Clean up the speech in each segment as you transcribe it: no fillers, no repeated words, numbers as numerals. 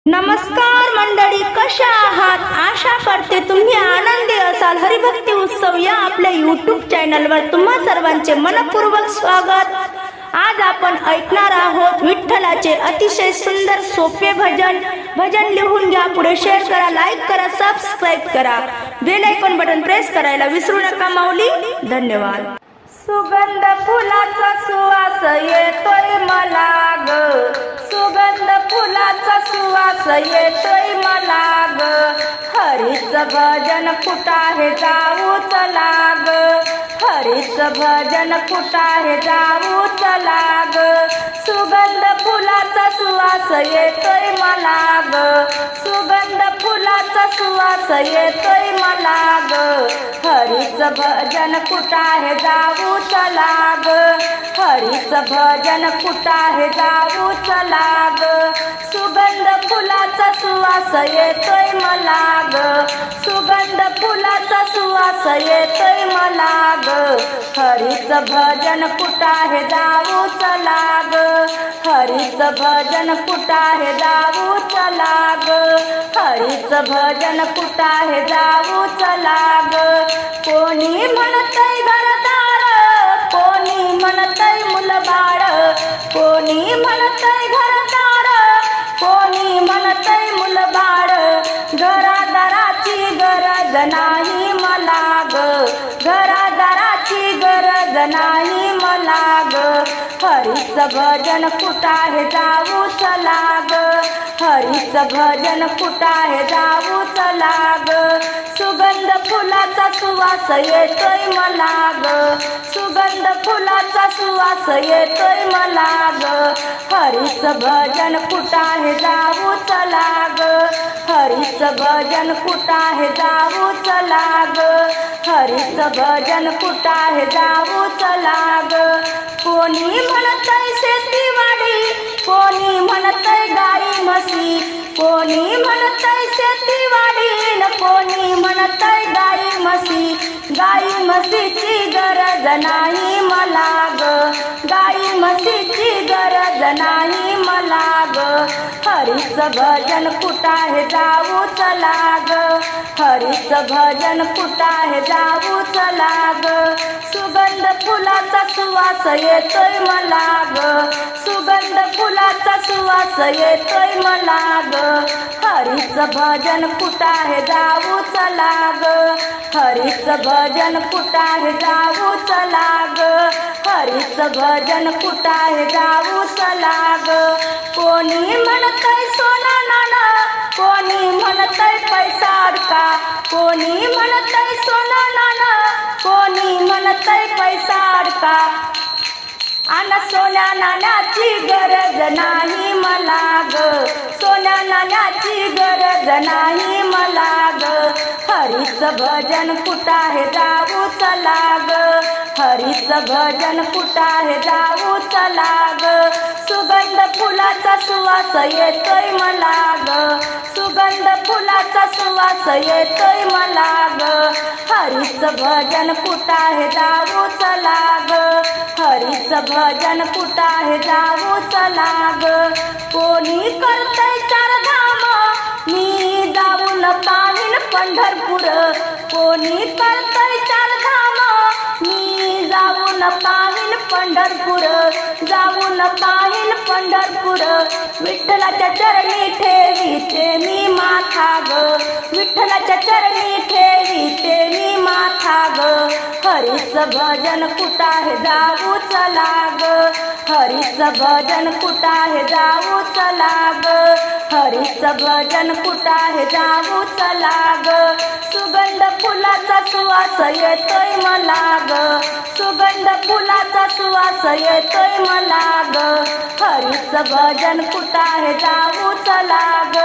नमस्कार मंडळी, कशा आहात? आशा करते तुम्ही आनंदी असाल. हरिभक्ती उत्सव या आपल्या यूट्यूब चॅनलवर तुम्हा सर्वांचे मनपूर्वक स्वागत. आज आपण ऐकणार आहोत विठ्ठलाचे अतिशय सुंदर सोपे भजन लिहून घ्या, पुढे शेअर करा, लाईक करा, सबस्क्राईब करा, बेल आयकॉन बटन प्रेस करायला विसरू नका. माऊली, धन्यवाद. सुगंध फुलाचा सुवास येतोय मला ग, सुगंध फुलाचा सुवास येतोय मला ग, हरीच भजन कुठाहे जाऊ चला ग, हरीच भजन कुठाहे जाऊ चला ग, सुगंध फुलाचा सुवास येतोय मला ग, सुगंध फुलाचा सुवास येतोय मला ग, हरीच भजन कुठाहे जाऊ चला ग, हरीच भजन कुठाहे जाऊ चला ग, सुगंध फुलाचा सुवास येतोय मला ग, सुगंध फुलाचा सुवास येतोय मला ग, हरीच भजन कुठाहे जाऊ चला ग, हरीच भजन कुठाहे जाऊ चला ग, हरीच भजन कुठाहे जाऊ चला ग, कोणी म्हणतय घरदार, कोणी म्हणतय मुलबाळ, कोणी म्हणतय घरदार, कोणी म्हणतय मुलबाळ, घरादाराची गरज नाही मला ग, घरादाराची गरज नाही मला ग, हरीच भजन कुठाहे जाऊ चला ग, हरीच भजन कुठाहे जाऊ चला ग, सुगंध फुलाचा सुवास येतोय मला ग, सुगंध फुलाचा सुवास येतोय मला ग, हरीच भजन कुठाहे जाऊ चला ग, हरीच भजन कुठाहे जाऊ चला ग, हरीच भजन कुठाहे जाऊ चला ग, कोणी म्हणतय शेतीवाडी, कोणी म्हणतय गाई म्हशी, कोणी म्हणतय शेतीवाडी, कोणी म्हणतय गाई म्हशी, गाई म्हशीची गरज नाही मला ग, गाई म्हशीची गरज नाही मला ग, हरीच भजन कुठाहे जाऊ चला ग, हरीच भजन कुठाहे जाऊ चला ग, सुगंध फुलाचा सुवास येतोय मला ग, सुगंध फुलाचा सुवास येतोय मला ग, हरीच भजन कुठाहे जाऊ चला ग, हरीच भजन कुठाहे जाऊ चला ग, हरीच भजन कुठाहे जाऊ चला ग, कोणी म्हणतय सोना नाना, कोणी म्हणतय पैसा अडका, कोणी म्हणतय सोना नाना, कोणी म्हणतय पैसा अडका, आन सोन्या नाण्याची गरज नाही मला ग, सोन्या नाण्याची गरज नाही मला ग, हरीच भजन कुठाहे जाऊ चला ग, हरीच भजन कुठाहे जाऊ चला ग, सुगंध फुलाचा सुवास येतोय मला ग, सुगंध फुलाचा सुवास येतोय मला ग, हरीच भजन कुठाहे जाऊ चला ग, हरीच भजन कुठाहे जाऊ चला ग, कोणी करतय चारधाम, मी जाऊन पाहिन पंढरपूर, कोणी करतय चारधाम, मी जाऊन पाहिन पंढरपूर, जाऊन पाहिन पंढरपूर, विठ्ठलाच्या चरणी ठेवीते मी माथा ग, विठ्ठलाच्या चरणी ठेवीते मी माथा ग, हरीच भजन कुठाहे जाऊ चला ग, हरीच भजन कुठाहे जाऊ चला ग, हरीच भजन कुठाहे जाऊ चला ग, सुगंध फुलाचा सुवास येतोय मला ग, सुगंध फुलाचा सुवास येतोय मला ग, हरीच भजन कुठाहे जाऊ चला ग,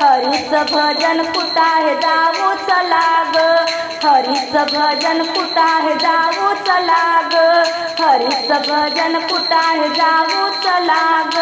हरीच भजन कुठाहे जाऊ चला ग, हरीच भजन कुठाहे जाऊ चला ग, हरीच भजन कुठाहे जाऊ चला ग.